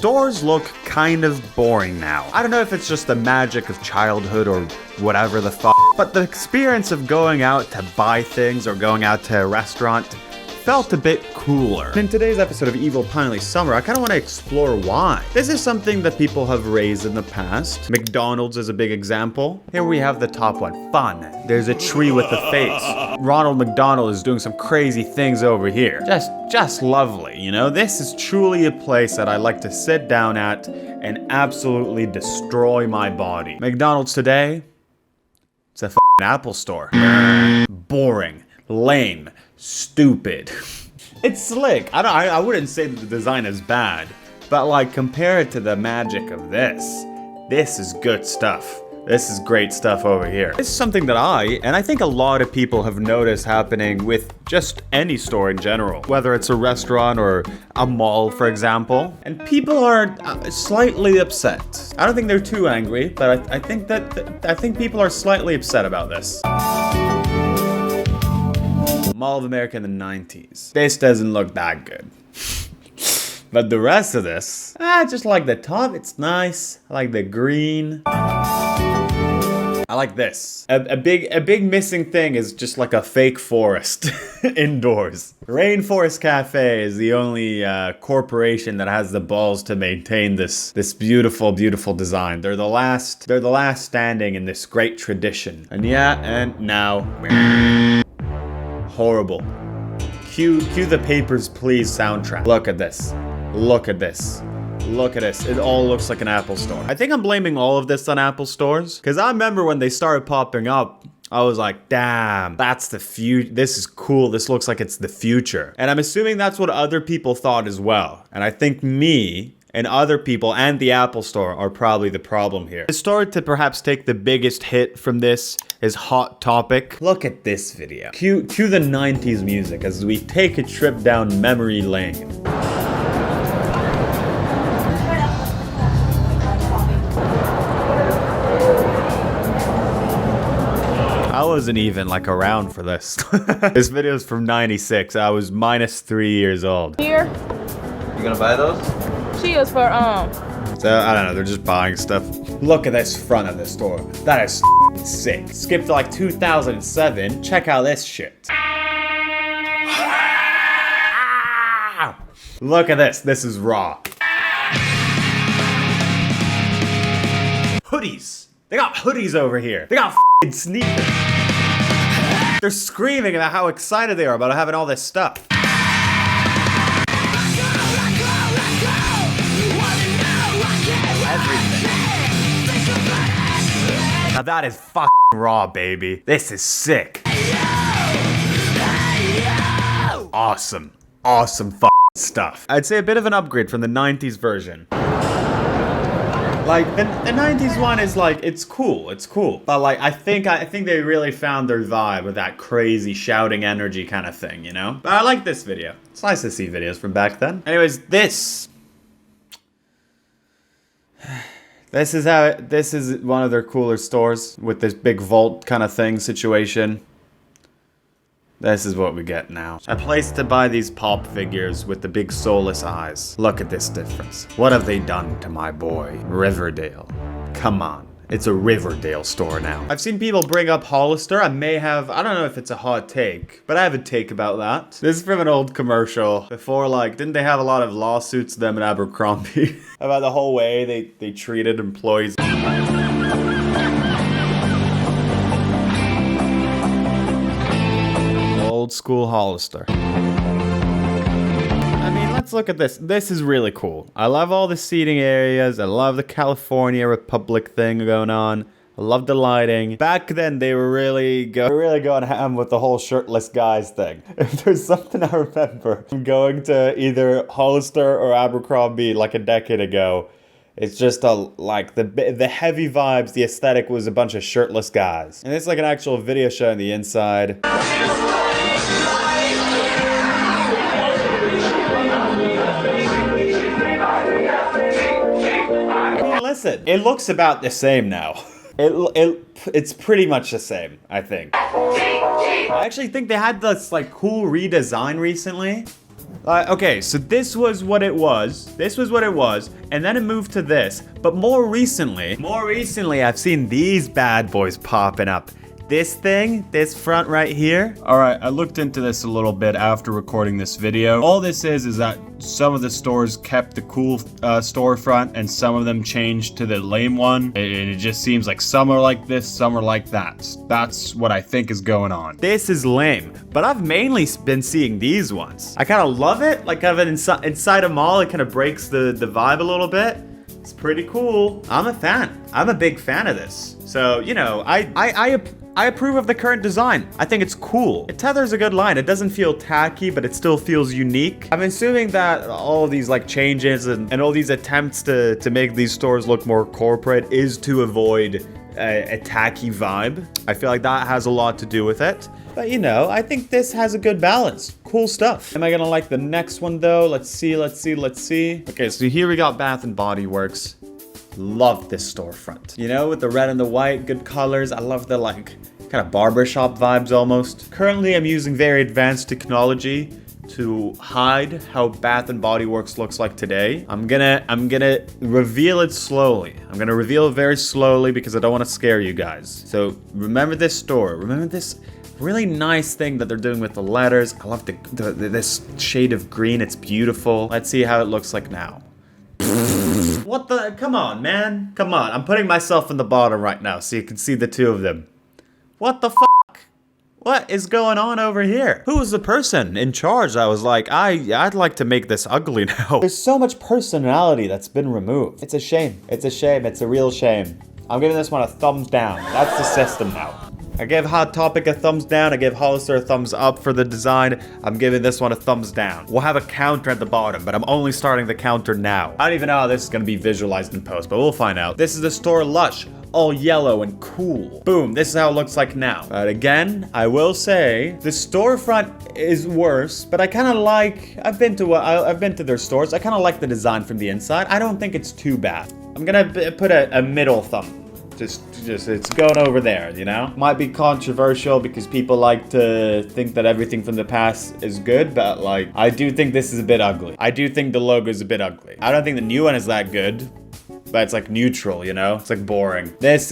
stores look kind of boring now. I don't know if it's just the magic of childhood or whatever the fuck, but the experience of going out to buy things or going out to a restaurant felt a bit cooler. In today's episode of Evil Pinely Summer, I kind of want to explore why. This is something that people have raised in the past. McDonald's is a big example. Here we have the top one, fun. There's a tree with a face. Ronald McDonald is doing some crazy things over here. Just lovely, you know? This is truly a place that I like to sit down at and absolutely destroy my body. McDonald's today, it's a f***ing Apple store. Boring, lame, stupid. It's slick. I wouldn't say that the design is bad, but like compared to the magic of this is good stuff. This is great stuff over here. This is something that I think a lot of people have noticed happening with just any store in general, whether it's a restaurant or a mall, for example. And people are slightly upset. I don't think they're too angry, but I think people are slightly upset about this. Mall of America in the 90s. This doesn't look that good. But the rest of this, I just like the top, it's nice. I like the green. I like this. A big missing thing is just like a fake forest indoors. Rainforest Cafe is the only corporation that has the balls to maintain this beautiful, beautiful design. They're the last standing in this great tradition. And yeah, and now horrible. Cue the Papers, Please soundtrack. Look at this. Look at this. Look at this. It all looks like an Apple store. I think I'm blaming all of this on Apple stores, because I remember when they started popping up, I was like, damn, that's the future. This is cool. This looks like it's the future. And I'm assuming that's what other people thought as well. And I think me and other people and the Apple store are probably the problem here. The store to perhaps take the biggest hit from this is Hot Topic. Look at this video. Cue the 90s music as we take a trip down memory lane. I wasn't even like around for this. This video is from 96. I was -3 years old. Here. You gonna buy those? She is for So, I don't know, they're just buying stuff. Look at this front of the store. That is sick. Skip to like 2007. Check out this shit. Look at this. This is raw. Hoodies. They got hoodies over here. They got sneakers. They're screaming about how excited they are about having all this stuff. Everything. Now that is fucking raw, baby. This is sick. Awesome. Awesome fucking stuff. I'd say a bit of an upgrade from the 90s version. Like, the 90s one is like, it's cool. But like, I think they really found their vibe with that crazy shouting energy kind of thing, you know? But I like this video. It's nice to see videos from back then. Anyways, this is one of their cooler stores with this big vault kind of thing situation. This is what we get now. A place to buy these pop figures with the big soulless eyes. Look at this difference. What have they done to my boy, Riverdale? Come on. It's a Riverdale store now. I've seen people bring up Hollister. I don't know if it's a hot take, but I have a take about that. This is from an old commercial. Before, like, didn't they have a lot of lawsuits, them and Abercrombie, about the whole way they treated employees? Old school Hollister. I mean, let's look at this. This is really cool. I love all the seating areas. I love the California Republic thing going on. I love the lighting. Back then, they were really going ham with the whole shirtless guys thing. If there's something I remember from going to either Hollister or Abercrombie like a decade ago, it's just like the heavy vibes, the aesthetic was a bunch of shirtless guys. And it's like an actual video showing the inside. Listen, it looks about the same now. It's pretty much the same, I think. I actually think they had this like cool redesign recently. Okay, so this was what it was. This was what it was, and then it moved to this. But more recently, I've seen these bad boys popping up. This thing, this front right here. All right, I looked into this a little bit after recording this video. All this is that some of the stores kept the cool storefront and some of them changed to the lame one. And it just seems like some are like this, some are like that. That's what I think is going on. This is lame, but I've mainly been seeing these ones. I kind of love it, like kind of inside a mall, it kind of breaks the vibe a little bit. It's pretty cool. I'm a fan. I'm a big fan of this. So, you know, I approve of the current design. I think it's cool. It tethers a good line. It doesn't feel tacky, but it still feels unique. I'm assuming that all of these like changes and all these attempts to make these stores look more corporate is to avoid a tacky vibe. I feel like that has a lot to do with it. But you know, I think this has a good balance. Cool stuff. Am I gonna like the next one though? Let's see. Okay, so here we got Bath & Body Works. Love this storefront. You know, with the red and the white, good colors. I love the like kind of barbershop vibes almost. Currently, I'm using very advanced technology to hide how Bath & Body Works looks like today. I'm gonna reveal it slowly. I'm gonna reveal it very slowly because I don't want to scare you guys. So remember this store. Remember this really nice thing that they're doing with the letters. I love this shade of green. It's beautiful. Let's see how it looks like now. What the? Come on, man. Come on. I'm putting myself in the bottom right now so you can see the two of them. What the fuck? What is going on over here? Who was the person in charge that was like, I'd like to make this ugly now? There's so much personality that's been removed. It's a shame. It's a shame. It's a real shame. I'm giving this one a thumbs down. That's the system now. I gave Hot Topic a thumbs down. I gave Hollister a thumbs up for the design. I'm giving this one a thumbs down. We'll have a counter at the bottom, but I'm only starting the counter now. I don't even know how this is going to be visualized in post, but we'll find out. This is the store Lush, all yellow and cool. Boom, this is how it looks like now. But again, I will say the storefront is worse, but I kind of like, I've been to their stores. I kind of like the design from the inside. I don't think it's too bad. I'm going to put a middle thumb. Just it's going over there, you know? Might be controversial because people like to think that everything from the past is good, but like, I do think this is a bit ugly. I do think the logo is a bit ugly. I don't think the new one is that good, but it's like neutral, you know? It's like boring. This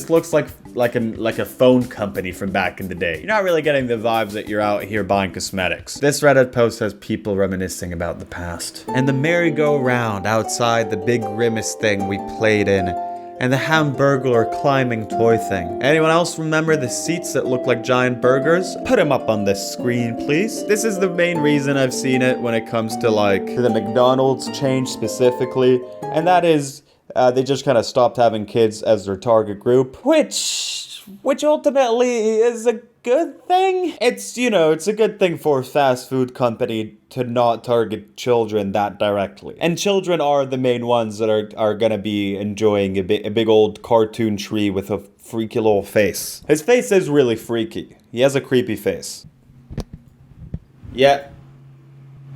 looks like a phone company from back in the day. You're not really getting the vibes that you're out here buying cosmetics. This Reddit post has people reminiscing about the past. And the merry-go-round outside the big grimace thing we played in, and the Hamburglar climbing toy thing. Anyone else remember the seats that look like giant burgers? Put them up on this screen, please. This is the main reason I've seen it when it comes to like the McDonald's change specifically, and that is they just kind of stopped having kids as their target group, which ultimately is a good thing. It's, you know, it's a good thing for a fast food company to not target children that directly. And children are the main ones that are gonna be enjoying a big old cartoon tree with a freaky little face. His face is really freaky. He has a creepy face. Yeah.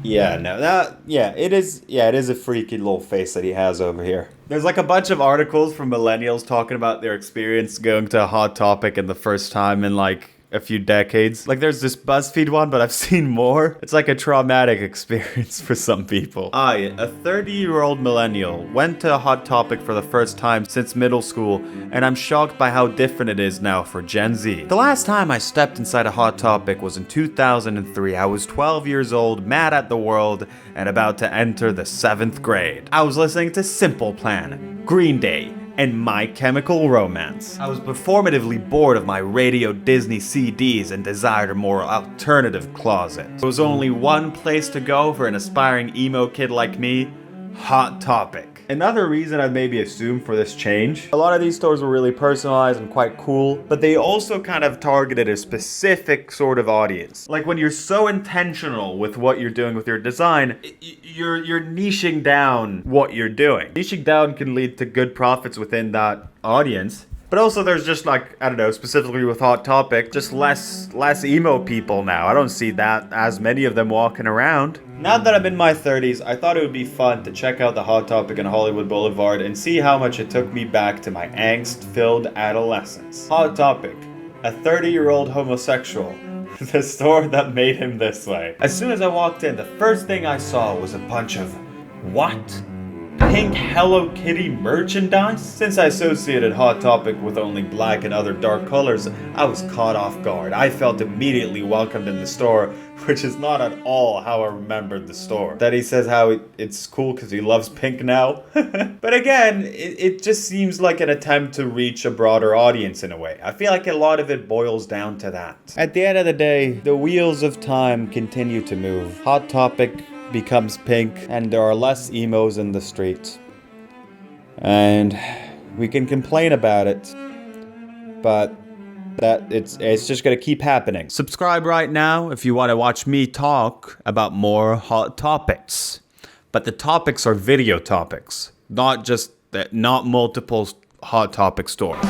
Yeah, no, it is a freaky little face that he has over here. There's like a bunch of articles from millennials talking about their experience going to a Hot Topic in the first time in like a few decades. Like there's this BuzzFeed one, but I've seen more. It's like a traumatic experience for some people. A 30-year-old millennial went to a Hot Topic for the first time since middle school, and I'm shocked by how different it is now for Gen Z. The last time I stepped inside a Hot Topic was in 2003. I was 12 years old, mad at the world, and about to enter the 7th grade. I was listening to Simple Plan, Green Day, and My Chemical Romance. I was performatively bored of my Radio Disney CDs and desired a more alternative closet. There was only one place to go for an aspiring emo kid like me: Hot Topic. Another reason I maybe assumed for this change, a lot of these stores were really personalized and quite cool, but they also kind of targeted a specific sort of audience. Like when you're so intentional with what you're doing with your design, you're niching down what you're doing. Niching down can lead to good profits within that audience. But also there's just like, I don't know, specifically with Hot Topic, just less emo people now. I don't see that as many of them walking around. Now that I'm in my 30s, I thought it would be fun to check out the Hot Topic on Hollywood Boulevard and see how much it took me back to my angst-filled adolescence. Hot Topic, a 30-year-old homosexual The store that made him this way. As soon as I walked in, the first thing I saw was a bunch of what? Pink Hello Kitty merchandise? Since I associated Hot Topic with only black and other dark colors, I was caught off guard. I felt immediately welcomed in the store, which is not at all how I remembered the store. That he says how it's cool because he loves pink now. But again, it just seems like an attempt to reach a broader audience in a way. I feel like a lot of it boils down to that. At the end of the day, the wheels of time continue to move. Hot Topic becomes pink, and there are less emos in the streets. And we can complain about it, but that it's just gonna keep happening. Subscribe right now if you want to watch me talk about more hot topics. But the topics are video topics, not multiple hot topic stores.